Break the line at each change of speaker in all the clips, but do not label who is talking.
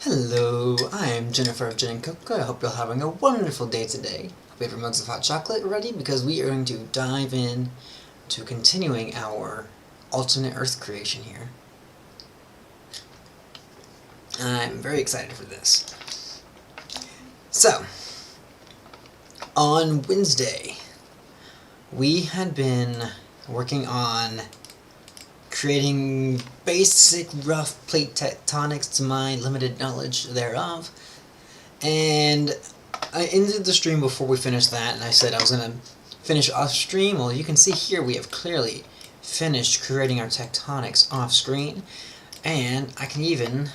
Hello, I'm Jennifer of Jen and Coco. I hope you're having a wonderful day today. We have your mugs of hot chocolate ready because we are going to dive in to continuing our alternate Earth creation here. I'm very excited for this. So, on Wednesday, we had been working on creating basic rough plate tectonics to my limited knowledge thereof. And I ended the stream before we finished that, and I said I was going to finish off stream. Well, you can see here we have clearly finished creating our tectonics off screen, and I can even,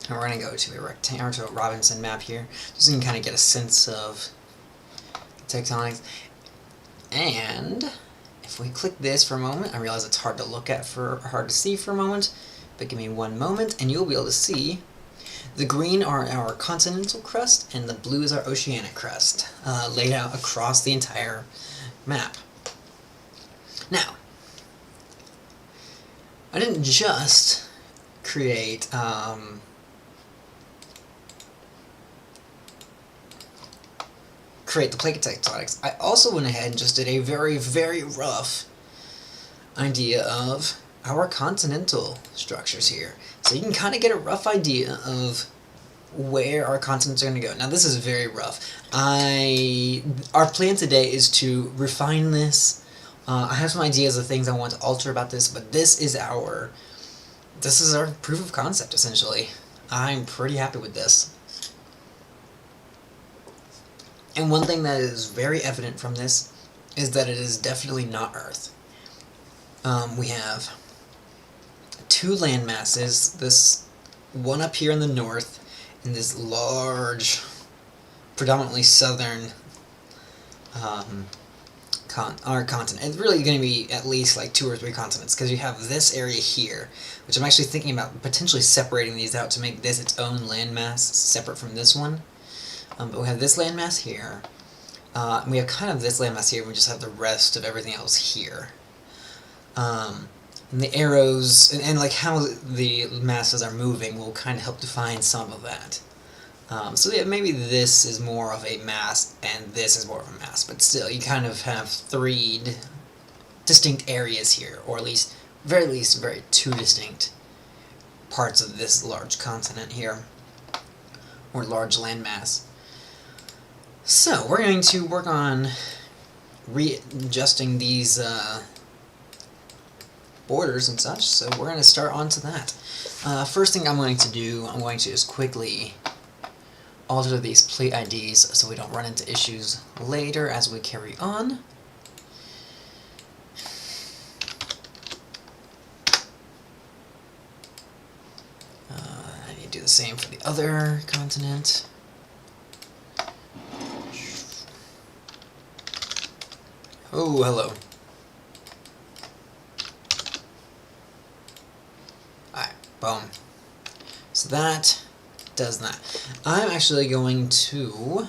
we're going to go to a rectangle, to a Robinson map here, just so you can kind of get a sense of tectonics. And if we click this for a moment, I realize it's hard to see for a moment, but give me one moment and you'll be able to see the green are our continental crust and the blue is our oceanic crust, laid out across the entire map. Now, I didn't just create the plate tectonics. I also went ahead and just did a very, very rough idea of our continental structures here. So you can kind of get a rough idea of where our continents are going to go. Now this is very rough. Our plan today is to refine this. I have some ideas of things I want to alter about this, but this is our proof of concept, essentially. I'm pretty happy with this. And one thing that is very evident from this is that it is definitely not Earth. We have two land masses, this one up here in the north, and this large, predominantly southern continent. It's really going to be at least like 2 or 3 continents, because you have this area here, which I'm actually thinking about potentially separating these out to make this its own landmass separate from this one. But we have this landmass here, and we have kind of this landmass here, and we just have the rest of everything else here. And the arrows, and like how the masses are moving will kind of help define some of that. So yeah, maybe this is more of a mass, and this is more of a mass, but still, you kind of have 3 distinct areas here, or at least, very least, 2 distinct parts of this large continent here, or large landmass. So, we're going to work on readjusting these borders and such, so we're going to start on to that. First thing I'm going to do, I'm going to just quickly alter these plate IDs so we don't run into issues later as we carry on. I need to do the same for the other continent. Oh, hello. Alright, boom. So that does that. I'm actually going to...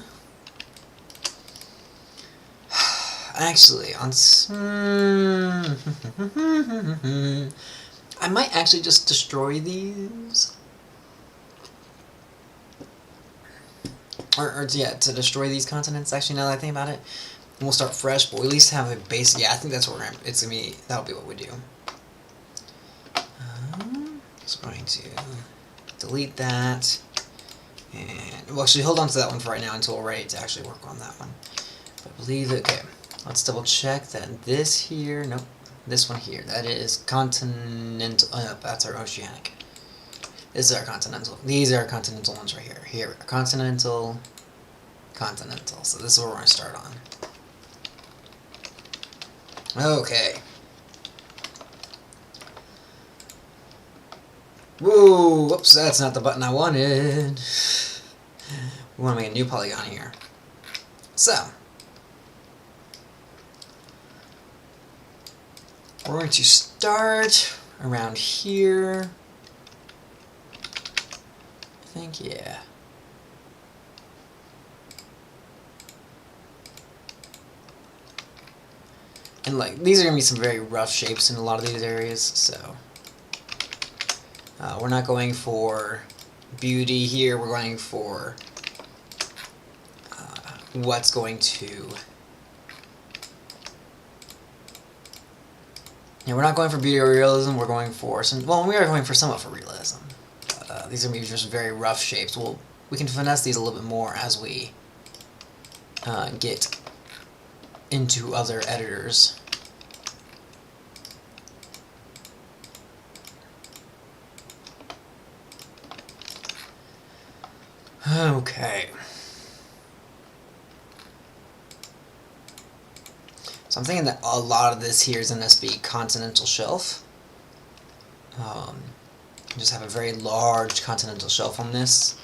Actually, on... I might actually just destroy these. Or yeah, to destroy these continents, actually, now that I think about it. And we'll start fresh, but we at least have a base. Yeah, I think that's what it's going to be. That'll be what we do. Just going to delete that. And, well, actually, hold on to that one for right now until we're ready to actually work on that one. But I believe, okay, let's double check that this here, nope, this one here, that is continental, that's our oceanic. This is our continental. These are our continental ones right here. Here, continental, continental. So this is where we're going to start on. Okay. Whoa, whoops, that's not the button I wanted. We want to make a new polygon here. So, we're going to start around here. I think, yeah. And like, these are going to be some very rough shapes in a lot of these areas, so we're not going for beauty here. We're going for what's going to... Yeah, we're not going for beauty or realism, we're going for some... Well, we are going for somewhat for realism. These are going to be just very rough shapes. We can finesse these a little bit more as we get into other editors. Okay. So I'm thinking that a lot of this here is going to be continental shelf. Just have a very large continental shelf on this.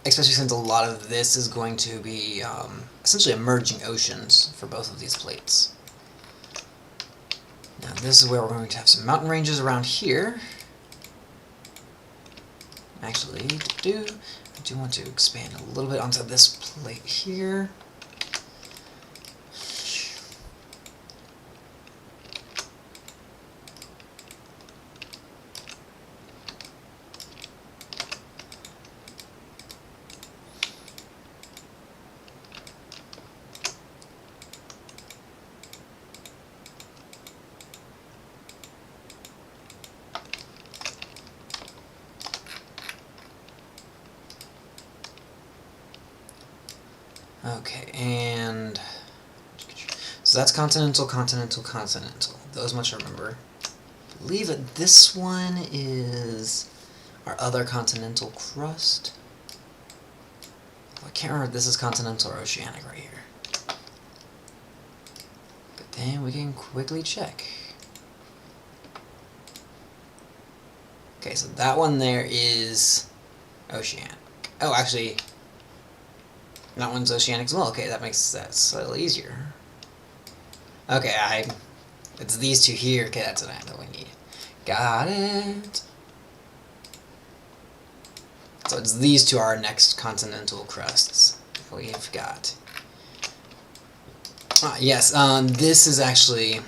Especially since a lot of this is going to be essentially emerging oceans for both of these plates. Now this is where we're going to have some mountain ranges around here. Actually, I do want to expand a little bit onto this plate here. Okay, and so that's continental, continental, continental. Those much I remember. I believe that this one is our other continental crust. I can't remember if this is continental or oceanic right here. But then we can quickly check. Okay, so that one there is oceanic. Oh, actually, that one's oceanic as well. Okay, that makes that slightly easier. Okay, it's these two here. Okay, that's what we need. Got it. So it's these two are our next continental crusts. We've got. Yes, this is actually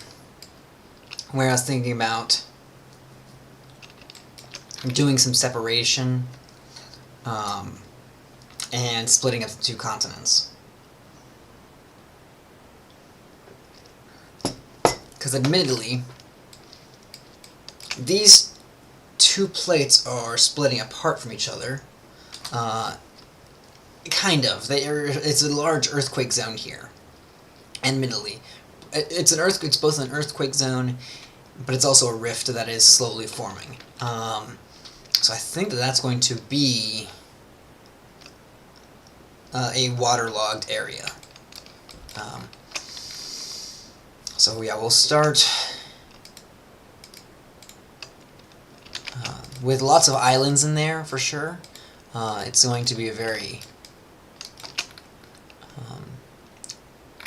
where I was thinking about doing some separation. And splitting up the two continents. Because admittedly, these two plates are splitting apart from each other. Kind of. It's a large earthquake zone here. Admittedly, it's both an earthquake zone, but it's also a rift that is slowly forming. So I think that that's going to be a waterlogged area. So yeah, we'll start with lots of islands in there for sure. It's going to be a very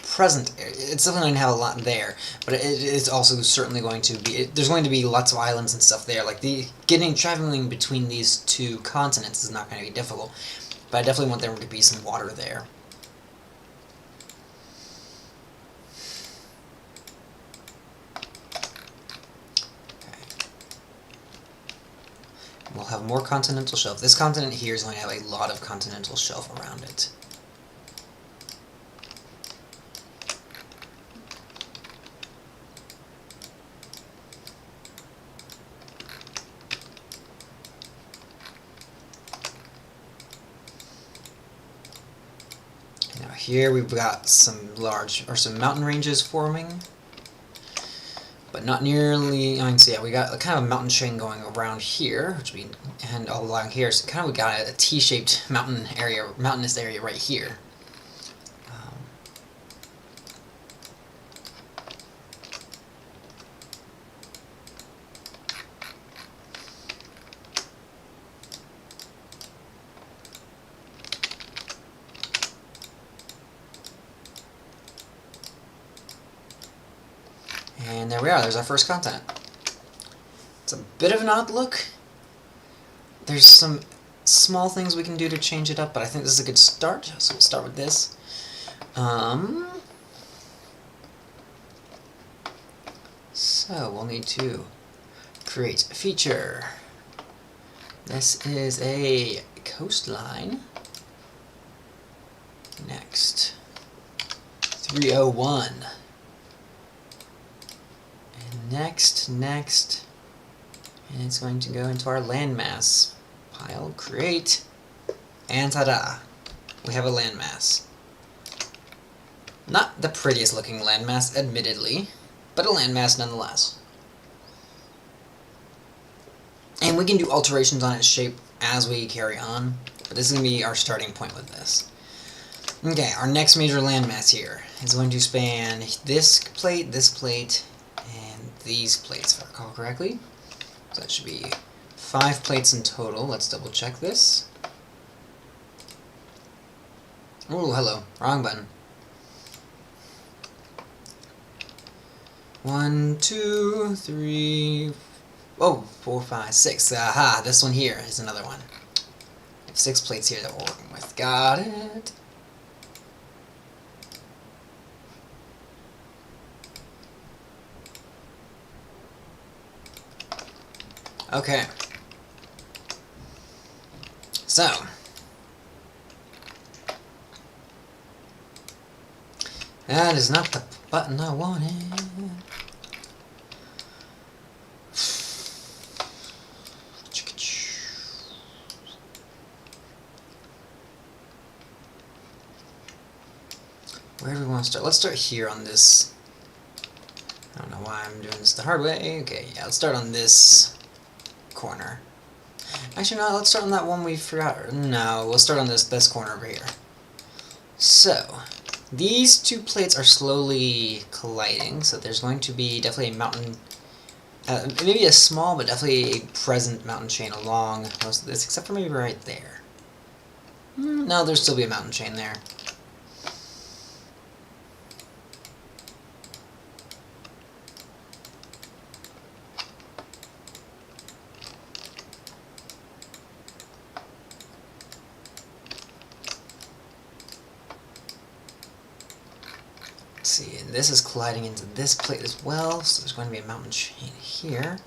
present area. It's definitely going to have a lot there, but it's also certainly going to be. There's going to be lots of islands and stuff there. Like traveling between these two continents is not going to be difficult. But I definitely want there to be some water there. Okay. We'll have more continental shelf. This continent here is going to have a lot of continental shelf around it. Here we've got some mountain ranges forming, but not nearly. I mean, so yeah, we got a kind of a mountain chain going around here, and all along here. So kind of we got a T-shaped mountainous area right here. And there we are, there's our first continent. It's a bit of an odd look. There's some small things we can do to change it up, but I think this is a good start, so we'll start with this. So we'll need to create a feature. This is a coastline. Next, 301. And next, and it's going to go into our landmass pile, create, and ta-da! We have a landmass. Not the prettiest looking landmass, admittedly, but a landmass nonetheless. And we can do alterations on its shape as we carry on, but this is going to be our starting point with this. Okay, our next major landmass here is going to span this plate, and these plates, if I recall correctly. So that should be 5 plates in total. Let's double check this. Oh, hello. Wrong button. 1, 2, 3, 4, 5, 6. Aha, this one here is another one. We have 6 plates here that we're working with. Got it. Okay. So, that is not the button I wanted. Where do we want to start? Let's start here on this. I don't know why I'm doing this the hard way. Okay, yeah, let's start on this corner. Actually, no, let's start on that one we forgot. No, we'll start on this corner over here. So, these 2 plates are slowly colliding, so there's going to be definitely a mountain, maybe a small but definitely a present mountain chain along most of this, except for maybe right there. No, there'll still be a mountain chain there. See, and this is colliding into this plate as well, so there's going to be a mountain chain here.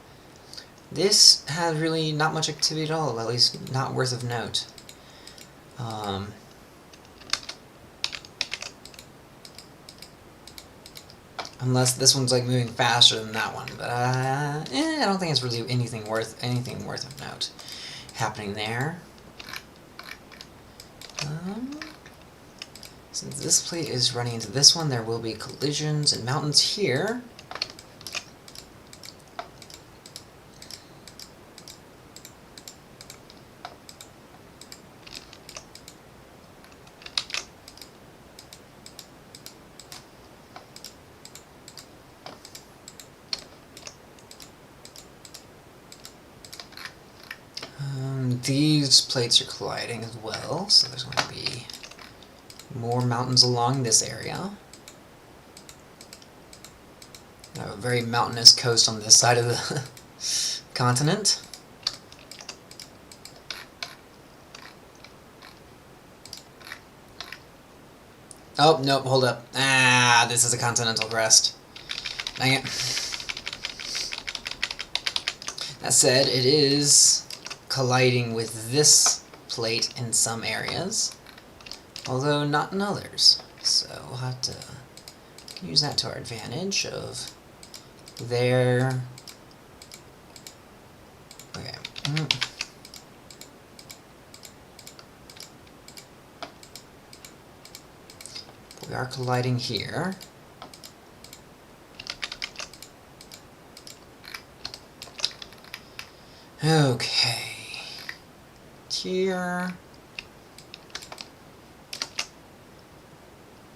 This has really not much activity at all, at least not worth of note. Unless this one's like moving faster than that one, but I don't think it's really anything worth of note happening there. Since this plate is running into this one, there will be collisions and mountains here. These plates are colliding as well, so there's going to be more mountains along this area. We have a very mountainous coast on this side of the continent. Oh, nope, hold up. Ah, this is a continental crest. Dang it. That said, it is colliding with this plate in some areas, although not in others. So we'll have to use that to our advantage of there. Okay. We are colliding here. Okay. Here.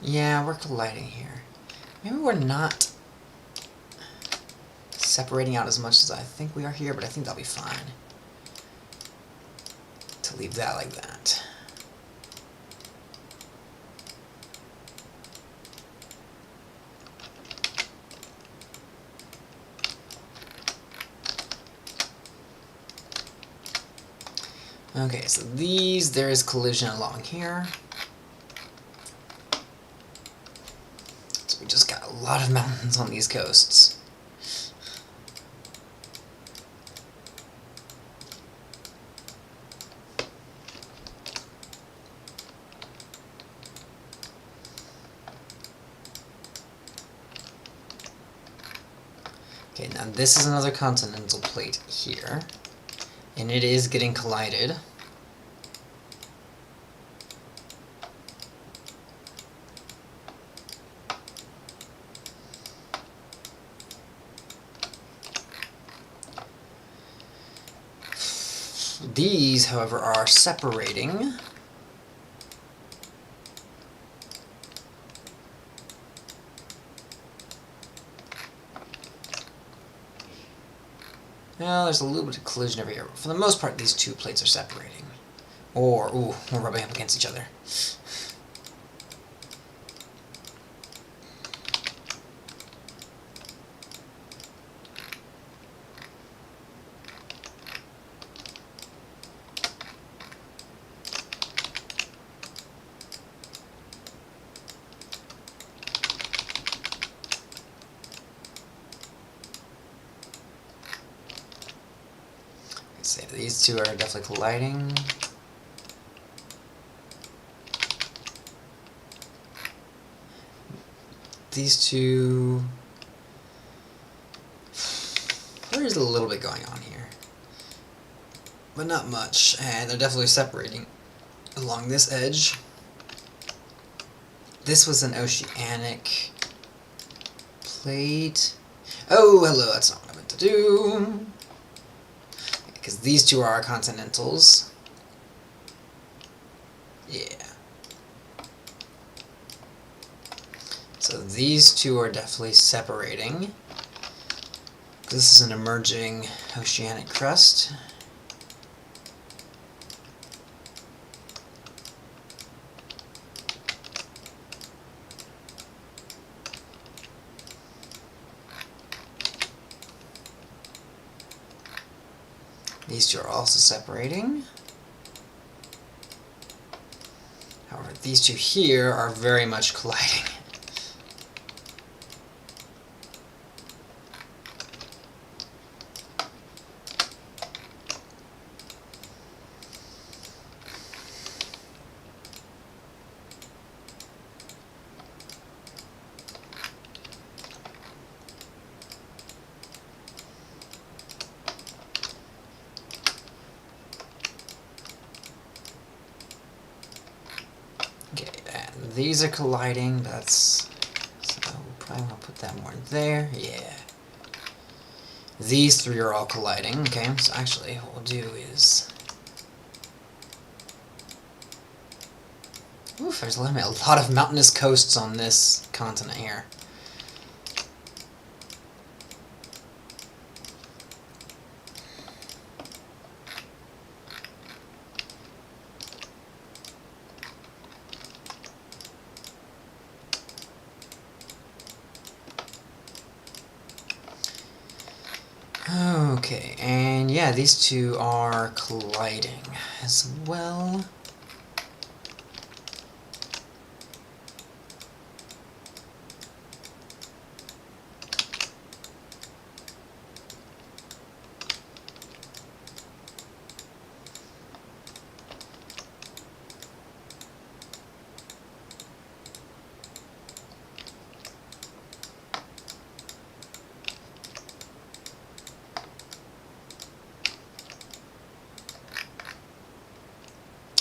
Yeah, we're colliding here. Maybe we're not separating out as much as I think we are here, but I think that'll be fine to leave that like that. Okay, so there is collision along here. So we just got a lot of mountains on these coasts. Okay, now this is another continental plate here, and it is getting collided. These, however, are separating. Well, there's a little bit of collision over here. For the most part, these two plates are separating. Or, ooh, we're rubbing up against each other. So these two are definitely colliding. These two... There's a little bit going on here, but not much, and they're definitely separating along this edge. This was an oceanic plate. Oh, hello, that's not what I meant to do. Because these two are continentals. Yeah. So these two are definitely separating. This is an emerging oceanic crust. These two are also separating. However, these two here are very much colliding. Okay, and these are colliding. That's... So probably want to put that more there. Yeah. These three are all colliding. Okay, so actually what we'll do is... Oof, there's a lot of mountainous coasts on this continent here. Okay, and yeah, these two are colliding as well.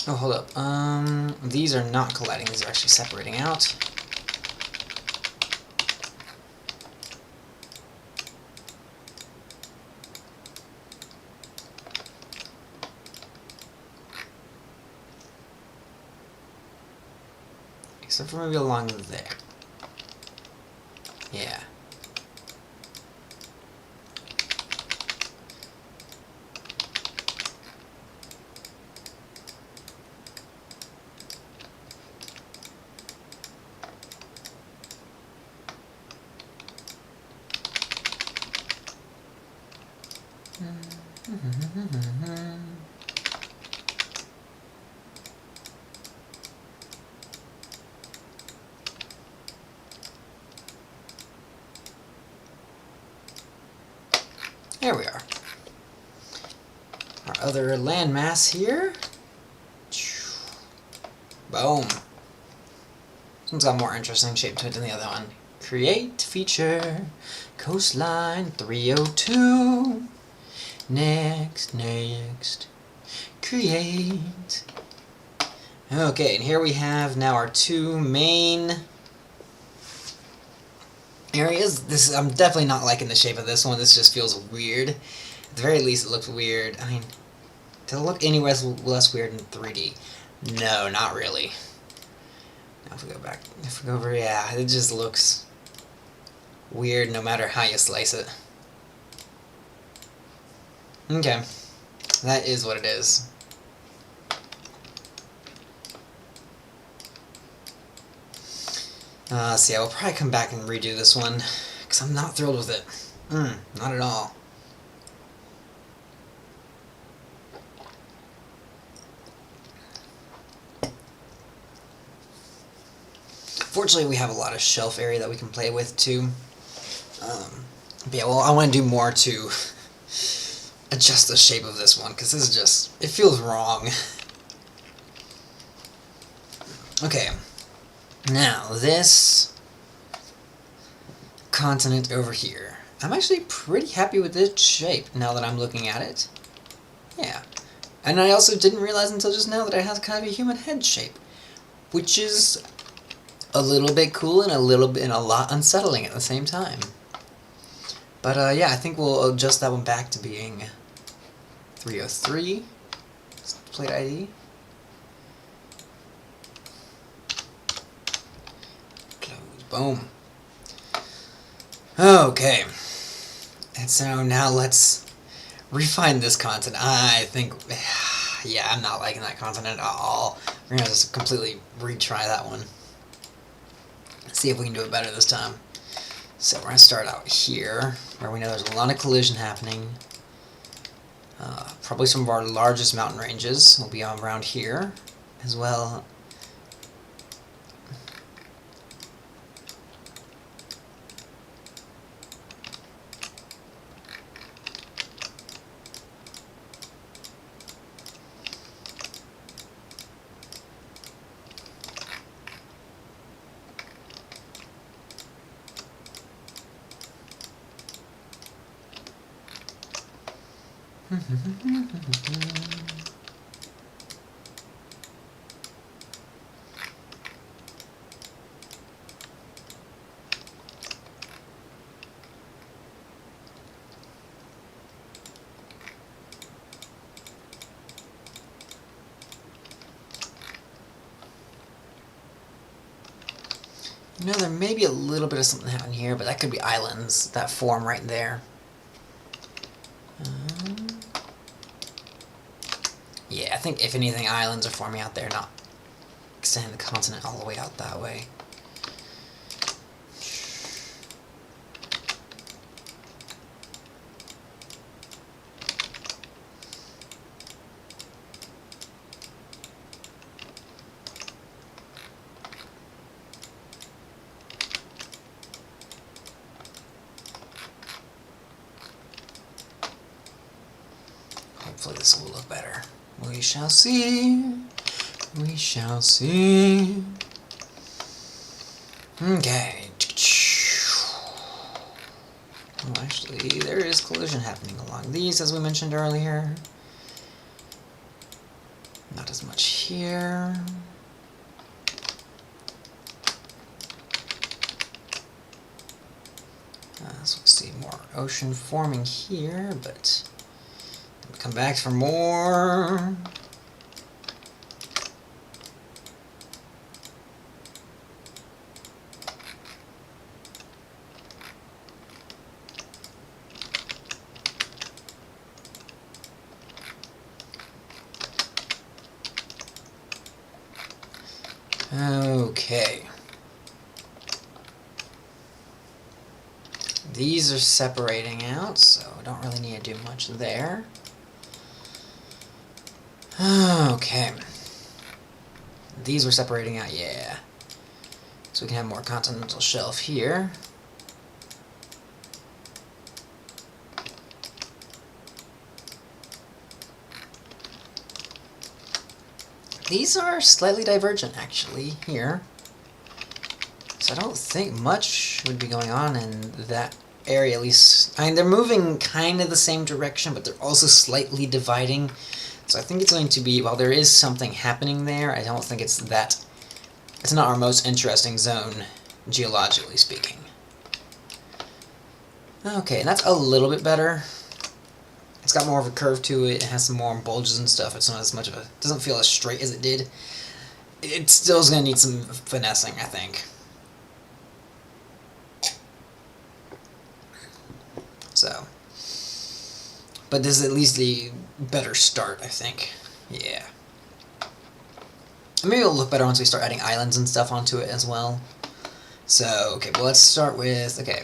Oh, hold up. These are not colliding. These are actually separating out. Except for maybe along there. Yeah. There we are. Our other landmass here. Boom. This one's got a more interesting shape to it than the other one. Create feature. Coastline 302. Next. Create. Okay, and here we have now our two main areas. I'm definitely not liking the shape of this one. This just feels weird. At the very least, it looks weird. I mean, does it look any less weird in 3D? No, not really. Now if we go back, if we go over, yeah, it just looks weird no matter how you slice it. Okay, that is what it is. See, I will probably come back and redo this one, because I'm not thrilled with it. Not at all. Fortunately, we have a lot of shelf area that we can play with, too. But yeah, well, I want to do more to adjust the shape of this one, because this is just, it feels wrong. Okay. Now, this continent over here. I'm actually pretty happy with this shape now that I'm looking at it. Yeah. And I also didn't realize until just now that it has kind of a human head shape, which is a little bit cool and a lot unsettling at the same time. But yeah, I think we'll adjust that one back to being 303 plate ID. Boom. Okay. And so now let's refine this continent. I think, yeah, I'm not liking that continent at all. We're going to just completely retry that one. See if we can do it better this time. So we're going to start out here, where we know there's a lot of collision happening. Probably some of our largest mountain ranges will be around here, as well. You know, there may be a little bit of something happening here, but that could be islands that form right there. Yeah, I think if anything, islands are forming out there, not extending the continent all the way out that way. Hopefully this will look better. We shall see. We shall see. Okay. Oh, actually, there is collision happening along these, as we mentioned earlier. Not as much here. So we'll see more ocean forming here, but we'll come back for more. Okay. These are separating out, so I don't really need to do much there. Okay. These were separating out, yeah. So we can have more continental shelf here. These are slightly divergent, actually, here. So I don't think much would be going on in that area, at least. I mean, they're moving kind of the same direction, but they're also slightly dividing. So I think it's going to be, while there is something happening there, I don't think it's that... It's not our most interesting zone, geologically speaking. Okay, and that's a little bit better. It's got more of a curve to it, it has some more bulges and stuff, it's not as much of a... It doesn't feel as straight as it did. It still is going to need some finessing, I think. So, but this is at least the better start, I think. Yeah. Maybe it'll look better once we start adding islands and stuff onto it as well. So, okay, well let's start with, okay,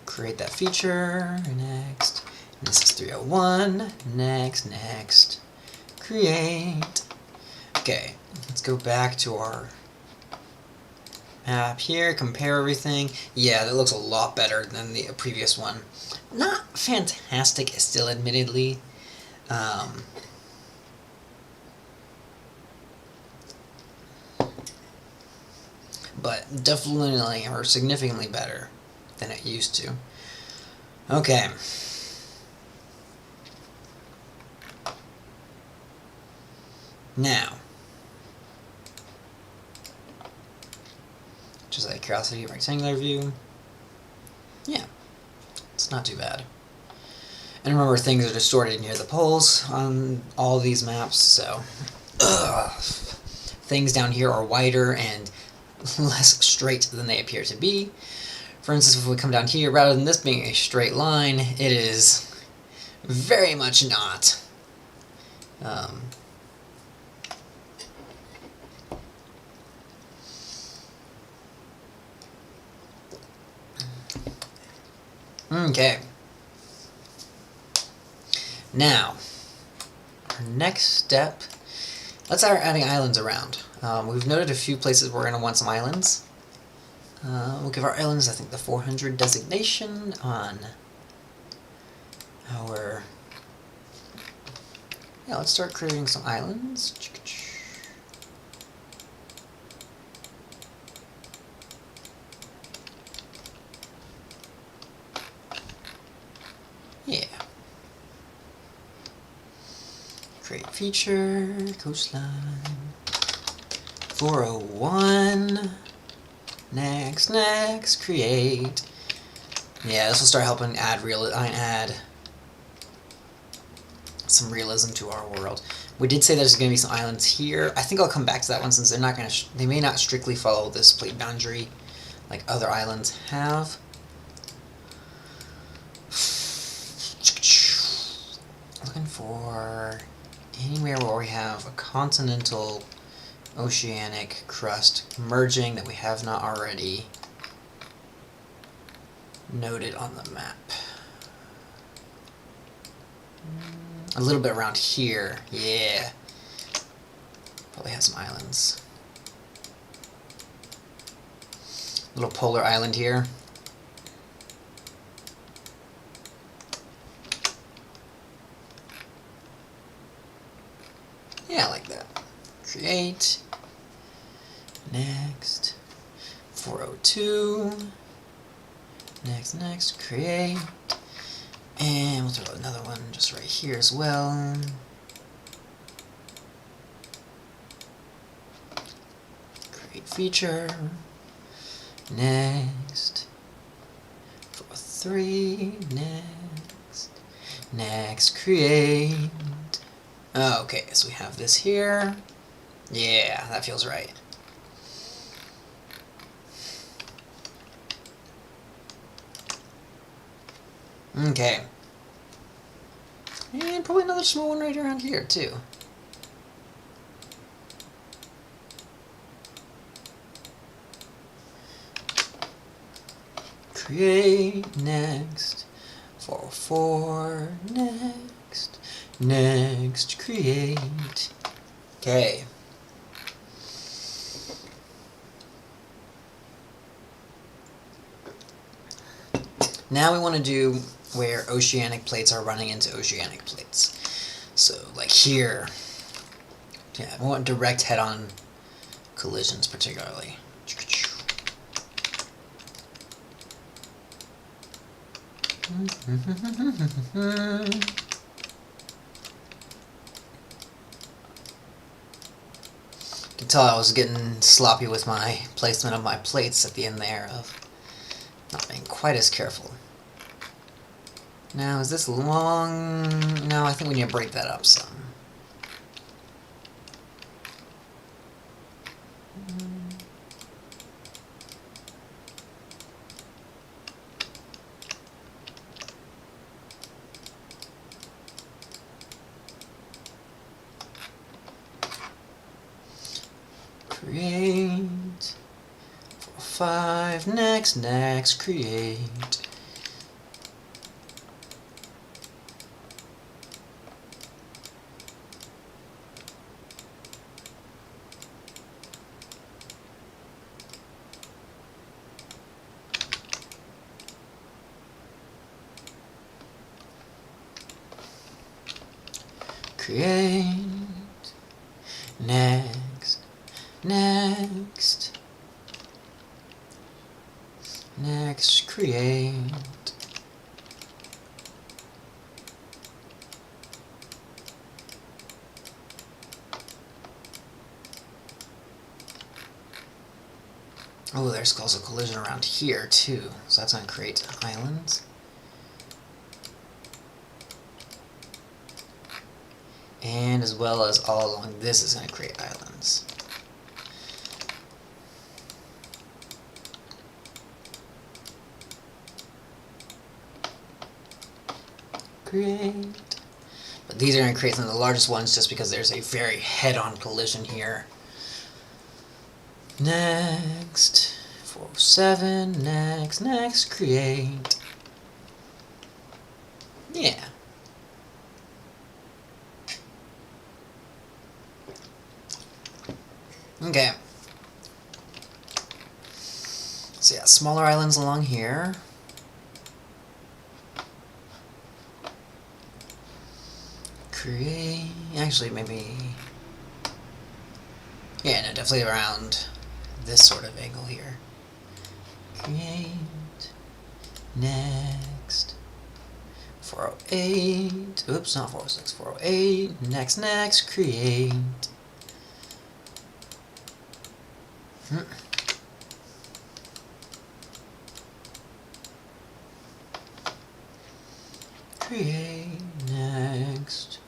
create that feature, next, and this is 301, next, create. Okay, let's go back to our map here, compare everything. Yeah, that looks a lot better than the previous one. Not fantastic still, admittedly. But definitely, or significantly better than it used to. Okay. Now, just out of curiosity, rectangular view. Yeah, it's not too bad. And remember, things are distorted near the poles on all these maps, so things down here are wider and less straight than they appear to be. For instance, if we come down here, rather than this being a straight line, it is very much not. Okay. Now, our next step, let's start adding islands around. We've noted a few places we're going to want some islands. We'll give our islands, I think, the 400 designation on our... Yeah, let's start creating some islands. Yeah. Create feature, coastline, 401, next, create. Yeah, this will start helping add some realism to our world. We did say there's going to be some islands here. I think I'll come back to that one since they're not going to. They may not strictly follow this plate boundary like other islands have. Looking for anywhere where we have a continental oceanic crust merging that we have not already noted on the map. A little bit around here, yeah. Probably has some islands. Little polar island here. Yeah, I like that. Create. Next. 402. Next, create. And we'll throw another one just right here as well. Create feature. Next. 403. Next, create. Oh, okay, so we have this here. Yeah, that feels right. Okay. And probably another small one right around here, too. Create, next. 404, next, create. Okay. Now we want to do where oceanic plates are running into oceanic plates. So, like here. Yeah, we want direct head-on collisions, particularly. can tell I was getting sloppy with my placement of my plates at the end there, of not being quite as careful. Now, is this long? No, I think we need to break that up some. Create. 4, 5. Next, create. Create. Next, create. Oh, there's also collision around here too, so that's going to create islands. And as well as all along this is going to create islands. Create. But these are going to create some of the largest ones just because there's a very head-on collision here. Next. 407. Next. Create. Yeah. Okay. So yeah, smaller islands along here. Create... Actually, maybe... Yeah, no, definitely around this sort of angle here. Create... Next... 408... Oops, not 406, 408... Next, create... Create... Next...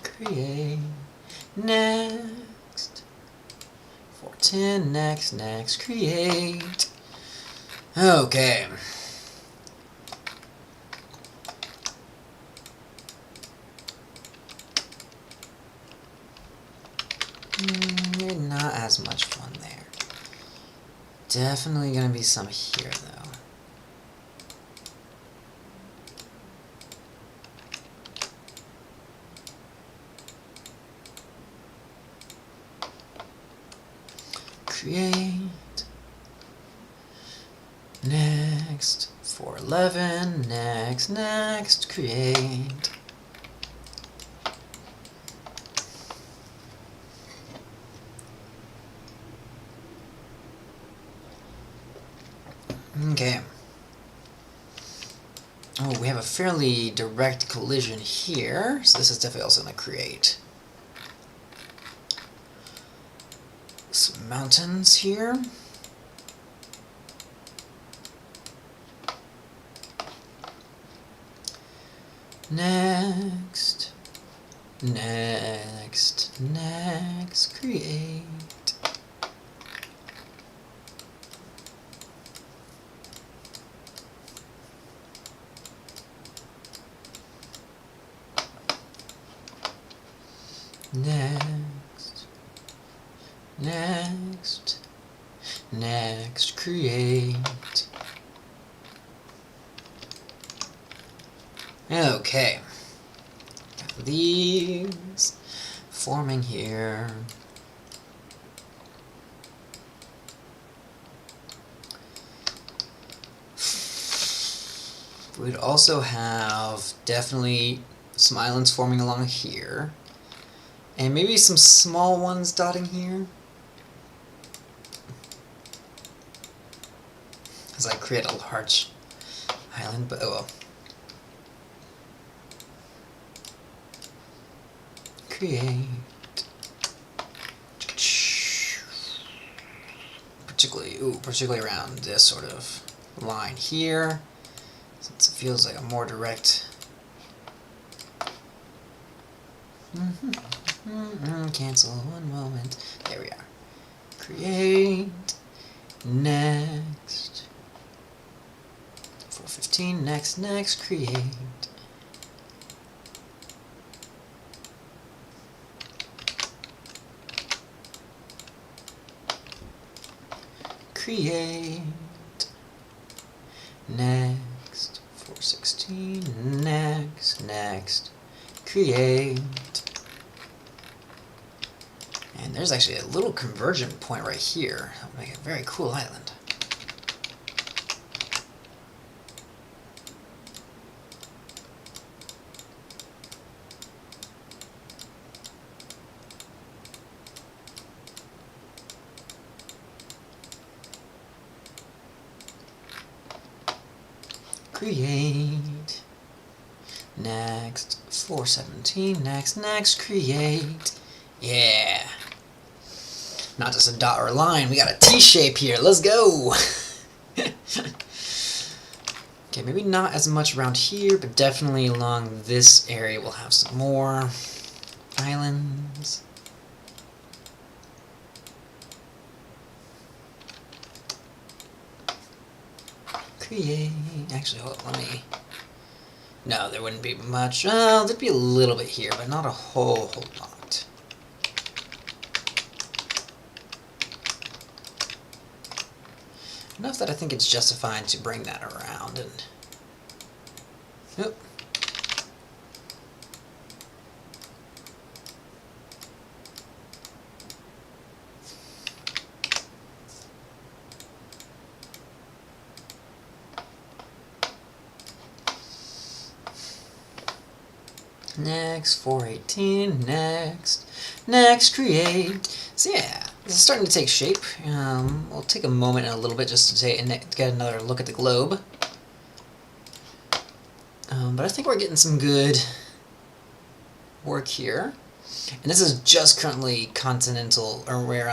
Create... Next... 410... Next... Create... Okay... Not as much fun there. Definitely gonna be some here, though. Create. Next. 411. Next. Create. Okay. Oh, we have a fairly direct collision here, so this is definitely also going to create some mountains here. Next, create. Next, create. Okay. Got these forming here. We'd also have definitely some islands forming along here. And maybe some small ones dotting here. As I create a large island, but oh well. Create. Particularly around this sort of line here, since it feels like a more direct. Cancel one moment. There we are. Create. Next. 415. Next. Create. Create. Next. 416. Next. Create. And there's actually a little convergent point right here. That'll make a very cool island. Create. Next. 417. Next. Create. Yeah. Not just a dot or a line, we got a T-shape here. Let's go! Okay, maybe not as much around here, but definitely along this area we'll have some more islands. Create. Actually, hold on, let me. No, there wouldn't be much. Oh, there'd be a little bit here, but not a whole lot. Enough that I think it's justified to bring that around and. Oop. Next, 418, next, create. So yeah, this is starting to take shape. We'll take a moment in a little bit just to get another look at the globe. But I think we're getting some good work here. And this is just currently continental, or where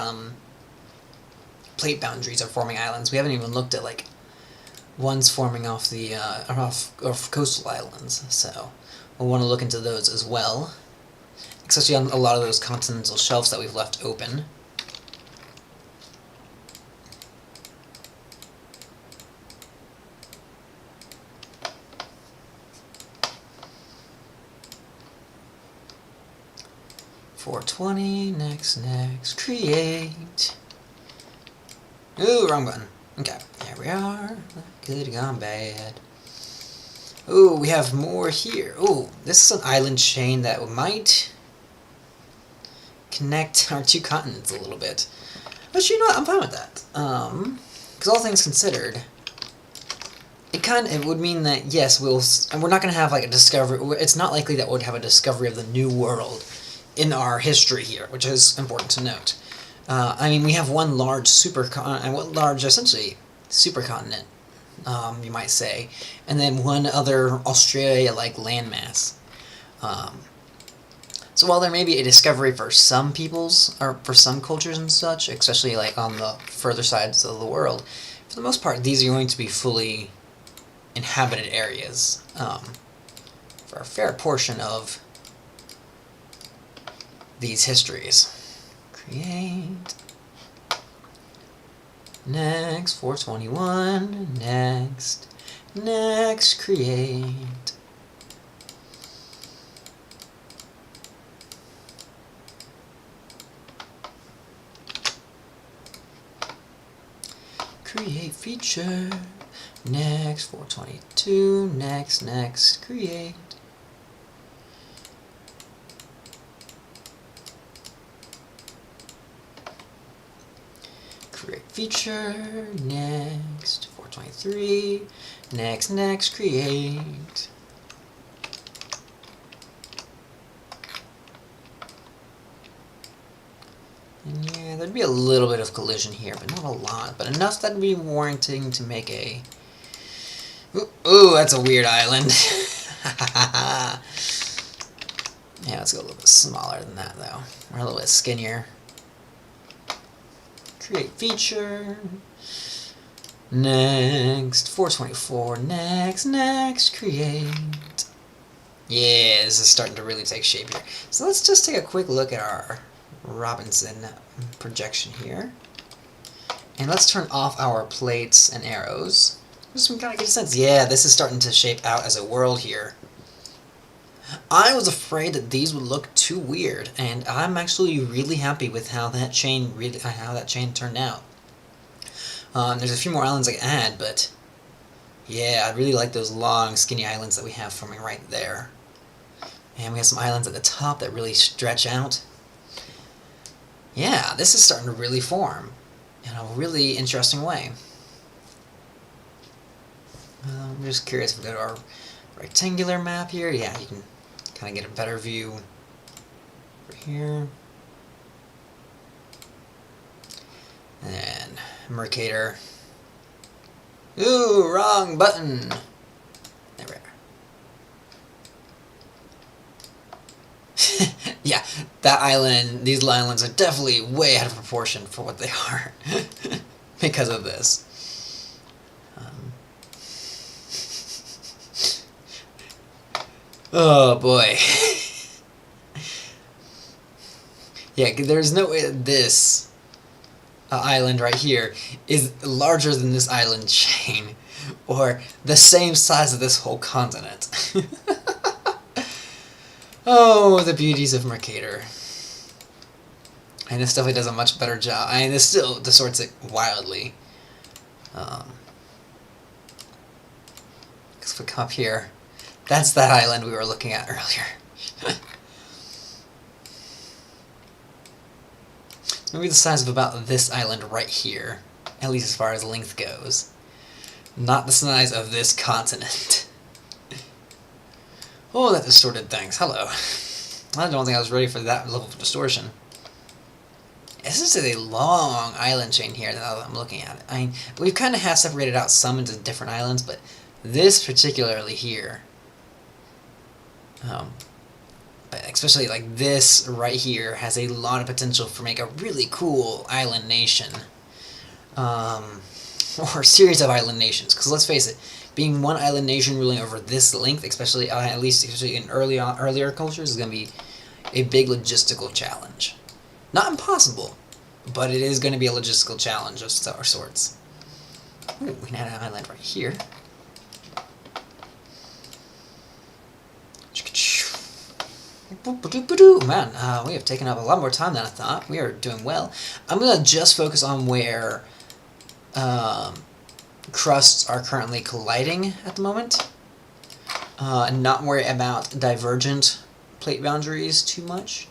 plate boundaries are forming islands. We haven't even looked at like ones forming off the off coastal islands, so we'll want to look into those as well, especially on a lot of those continental shelves that we've left open. $420, next, create. Ooh, wrong button. Okay, there we are. Good, gone bad. Ooh, we have more here. Ooh, this is an island chain that might connect our two continents a little bit. But you know what, I'm fine with that. Because all things considered, it would mean that, yes, and we're not going to have like a discovery. It's not likely that we'll have a discovery of the new world in our history here, which is important to note. I mean, we have one large essentially supercontinent, you might say, and then one other Australia-like landmass. So while there may be a discovery for some peoples, or for some cultures and such, especially like on the further sides of the world, for the most part, these are going to be fully inhabited areas for a fair portion of these histories. Create. Next, 421, next, create. Create feature, next, 422, next, create. Create feature, next, 423, next, create. And yeah, there'd be a little bit of collision here, but not a lot. But enough that'd be warranting to make a... Ooh, that's a weird island. Yeah, let's go a little bit smaller than that, though. Or a little bit skinnier. Create feature. Next. 424. Next. Create. Yeah, this is starting to really take shape here. So let's just take a quick look at our Robinson projection here. And let's turn off our plates and arrows. Just to kind of get a sense. Yeah, this is starting to shape out as a world here. I was afraid that these would look too weird, and I'm actually really happy with how that chain turned out. There's a few more islands I can add, but yeah, I really like those long, skinny islands that we have forming right there. And we have some islands at the top that really stretch out. Yeah, this is starting to really form in a really interesting way. I'm just curious if we go to our rectangular map here. Yeah, you can kind of get a better view over here. And Mercator. Ooh, wrong button. There we are. Yeah, that island, these islands are definitely way out of proportion for what they are because of this. Oh boy. Yeah, there's no way that this island right here is larger than this island chain, or the same size of this whole continent. Oh, the beauties of Mercator. And this definitely does a much better job. I mean, this still distorts it wildly. Because if we come up here, that's that island we were looking at earlier. Maybe the size of about this island right here, at least as far as length goes. Not the size of this continent. Oh, that distorted things. Hello. I don't think I was ready for that level of distortion. This is a long island chain here now that I'm looking at it. I mean, we've kind of have separated out some into different islands, but this particularly here, but especially like this right here, has a lot of potential for make a really cool island nation, or a series of island nations. Because let's face it, being one island nation ruling over this length, especially especially in earlier cultures, is going to be a big logistical challenge. Not impossible, but it is going to be a logistical challenge of sorts. Ooh, we can add an island right here. Man, we have taken up a lot more time than I thought. We are doing well. I'm going to just focus on where crusts are currently colliding at the moment, and not worry about divergent plate boundaries too much.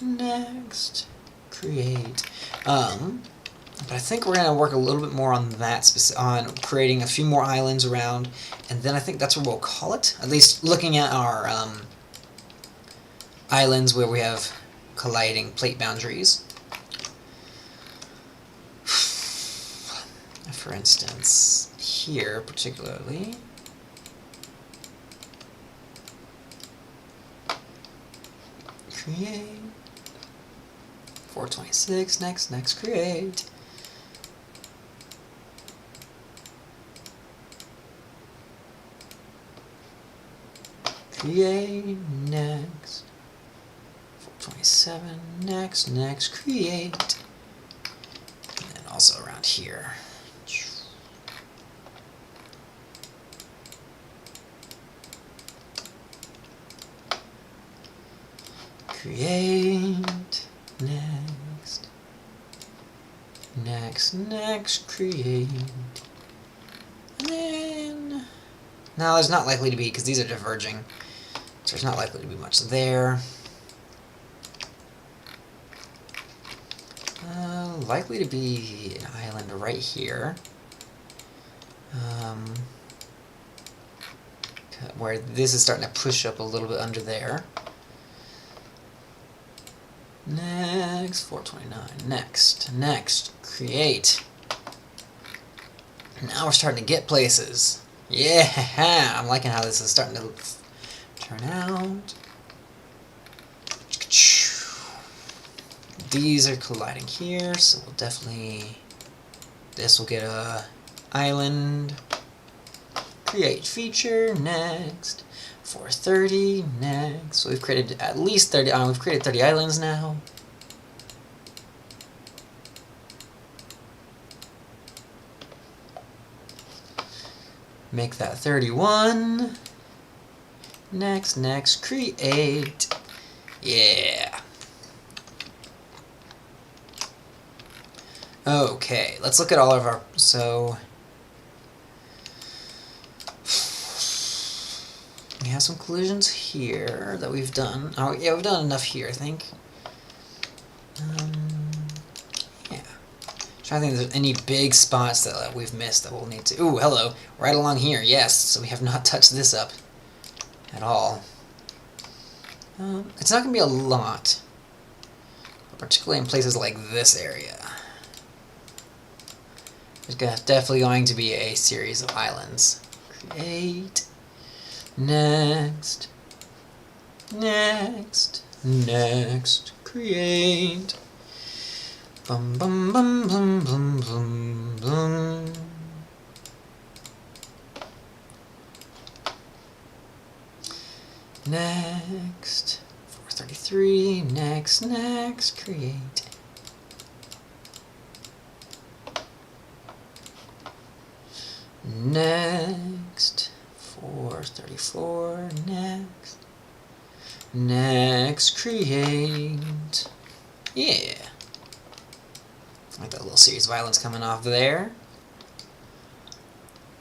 Next, create. But I think we're going to work a little bit more on that, on creating a few more islands around, and then I think that's what we'll call it. At least looking at our islands where we have colliding plate boundaries. For instance, here particularly. Create. 426, next, create. Create, next. 427, next, create. And then also around here. Create, next, create. And then... now there's not likely to be, because these are diverging, so there's not likely to be much there. Likely to be an island right here. Where this is starting to push up a little bit under there. Next, 429. Next, create. Now we're starting to get places. Yeah, I'm liking how this is starting to turn out. These are colliding here, so we'll definitely... This will get a island. Create feature, next. 430, next. So we've created at least 30, we've created 30 islands now. Make that 31. Next, create. Yeah. Okay, let's look at all of our, so we have some collisions here that we've done. Oh yeah, we've done enough here, I think. Yeah. Trying to think if there's any big spots that we've missed that we'll need to. Ooh, hello. Right along here, yes. So we have not touched this up at all. It's not going to be a lot, particularly in places like this area. There's definitely going to be a series of islands. Create. Next. Create. Bum bum bum bum bum bum bum. Next. 433. Next. Create. Next. 434. Next. Create. Yeah. Like that little series of islands coming off there.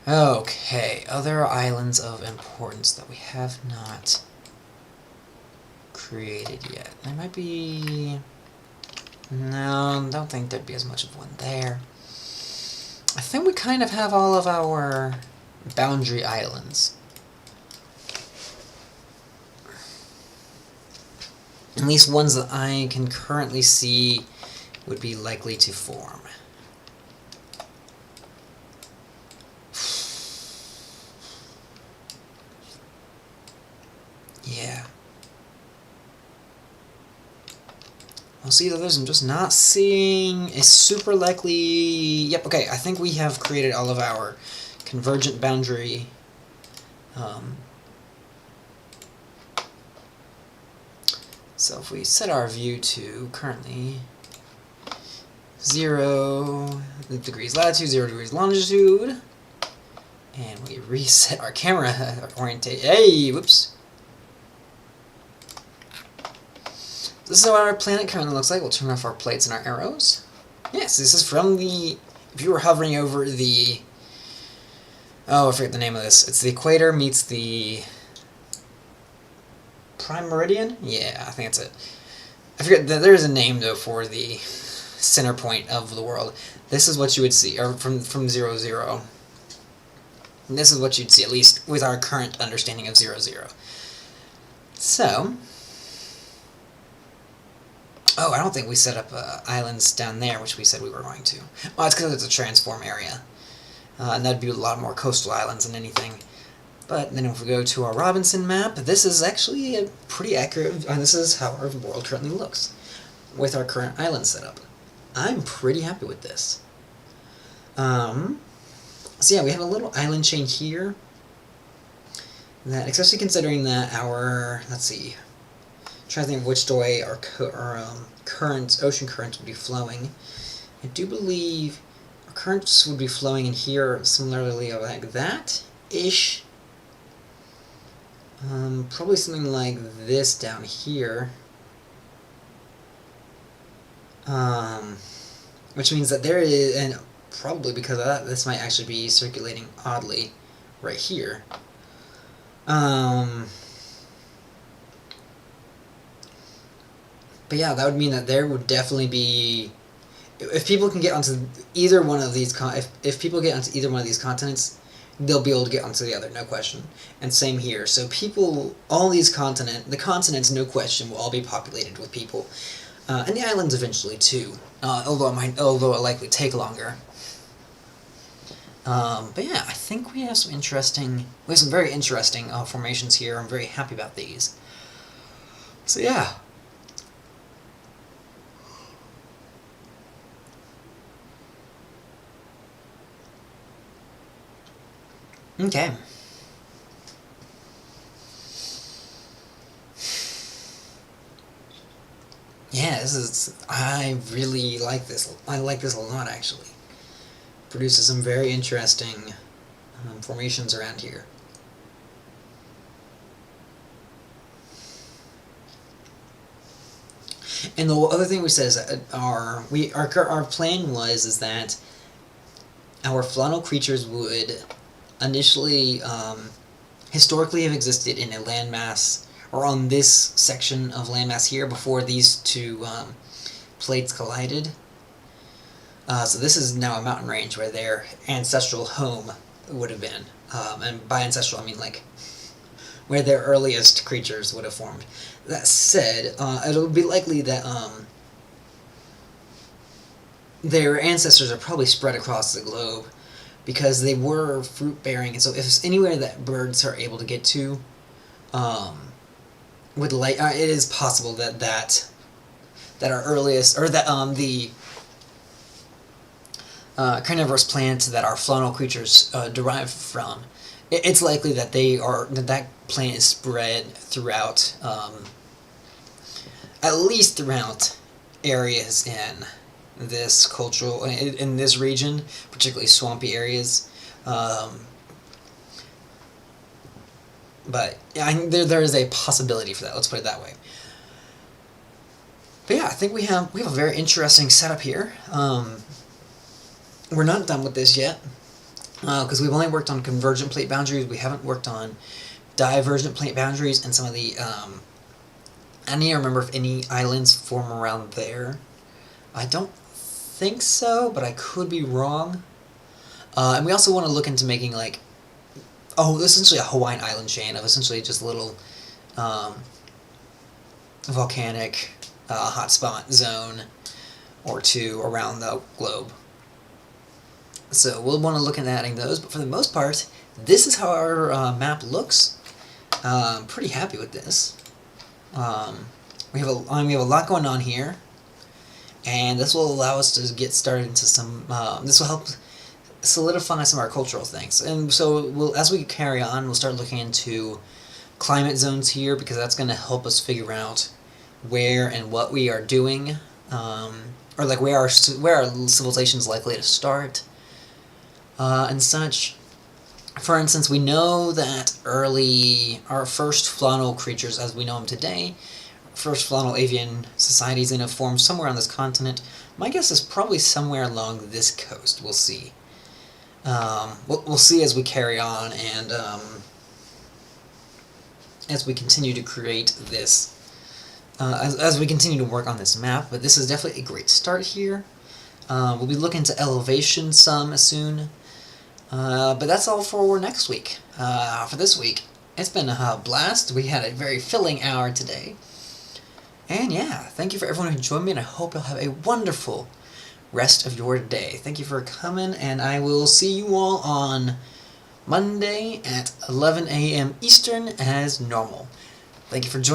Okay, other islands of importance that we have not created yet. There might be... No, don't think there'd be as much of one there. I think we kind of have all of our boundary islands. At least ones that I can currently see would be likely to form. Yeah. I'll see the others. I'm just not seeing a super likely... Yep, okay, I think we have created all of our convergent boundary so if we set our view to currently 0 degrees latitude, 0 degrees longitude, and we reset our camera orientation. Hey, whoops. This is what our planet currently looks like. We'll turn off our plates and our arrows. Yes, this is from the... If you were hovering over the... Oh, I forget the name of this. It's the equator meets the... Prime Meridian? Yeah, I think that's it. I forget, there's a name, though, for the center point of the world. This is what you would see, or from 0, 0. And this is what you'd see, at least with our current understanding of 0, 0. So... Oh, I don't think we set up islands down there, which we said we were going to. Well, it's because it's a transform area. And that'd be a lot more coastal islands than anything. But then if we go to our Robinson map, this is actually a pretty accurate... And this is how our world currently looks with our current island setup. I'm pretty happy with this. So yeah, we have a little island chain here. That, especially considering that our... Let's see... I'm trying to think of which way our currents, ocean currents would be flowing. I do believe our currents would be flowing in here similarly like that-ish. Probably something like this down here. Which means that there is, and probably because of that, this might actually be circulating oddly right here. But yeah, that would mean that there would definitely be, if people can get onto either one of these, if people get onto either one of these continents, they'll be able to get onto the other, no question. And same here. So people, all these the continents, no question, will all be populated with people. and the islands eventually too. Although it likely take longer. But yeah, I think we have some very interesting formations here. I'm very happy about these. So yeah. Okay. Yeah, I really like this. I like this a lot, actually. Produces some very interesting formations around here. And the other thing we said is that our plan is that our Flaunal creatures would initially historically have existed in a landmass, or on this section of landmass here, before these two plates collided. So this is now a mountain range where their ancestral home would have been. And by ancestral, I mean like where their earliest creatures would have formed. That said, it would be likely that their ancestors are probably spread across the globe, because they were fruit-bearing, and so if it's anywhere that birds are able to get to, it is possible that our earliest, or that the carnivorous plants that our Flaunal creatures derive from, it's likely that that plant is spread throughout, at least throughout areas in this in this region, particularly swampy areas. But yeah, there is a possibility for that. Let's put it that way. But yeah, I think we have a very interesting setup here. We're not done with this yet, because we've only worked on convergent plate boundaries. We haven't worked on divergent plate boundaries and some of the. I need to remember if any islands form around there. I don't think so, but I could be wrong. And we also want to look into making essentially a Hawaiian island chain of essentially just little volcanic hotspot zone or two around the globe. So we'll want to look at adding those, but for the most part, this is how our map looks. I'm pretty happy with this. We have a lot going on here, and this will allow us to get started into some. This will help solidify some of our cultural things, and so as we carry on, we'll start looking into climate zones here, because that's going to help us figure out where and what we are doing, or like where our civilization is likely to start, and such. For instance, we know that our first Flaunal creatures, as we know them today, first Flaunal Avian Society is going to form somewhere on this continent. My guess is probably somewhere along this coast. We'll see. We'll see as we carry on, and as we continue to create this, as we continue to work on this map. But this is definitely a great start here. We'll be looking to elevation some soon. But that's all for next week. For this week, it's been a blast. We had a very filling hour today. And yeah, thank you for everyone who joined me, and I hope you'll have a wonderful rest of your day. Thank you for coming, and I will see you all on Monday at 11 a.m. Eastern as normal. Thank you for joining.